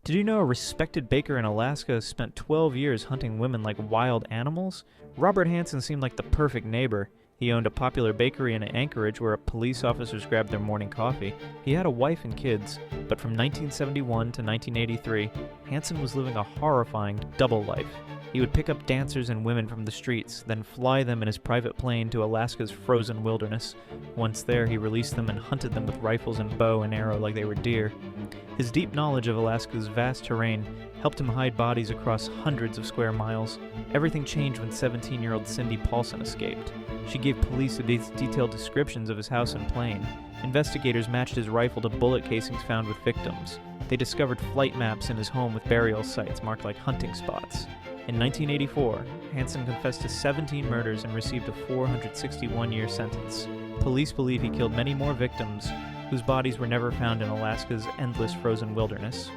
Did you know a respected baker in Alaska spent 12 years hunting women like wild animals? Robert Hansen seemed like the perfect neighbor. He owned a popular bakery in Anchorage where police officers grabbed their morning coffee. He had a wife and kids, but from 1971 to 1983, Hansen was living a horrifying double life. He would pick up dancers and women from the streets, then fly them in his private plane to Alaska's frozen wilderness. Once there, he released them and hunted them with rifles and bow and arrow like they were deer. His deep knowledge of Alaska's vast terrain helped him hide bodies across hundreds of square miles. Everything changed when 17-year-old Cindy Paulson escaped. She gave police detailed descriptions of his house and plane. Investigators matched his rifle to bullet casings found with victims. They discovered flight maps in his home with burial sites marked like hunting spots. In 1984, Hansen confessed to 17 murders and received a 461-year sentence. Police believe he killed many more victims whose bodies were never found in Alaska's endless frozen wilderness.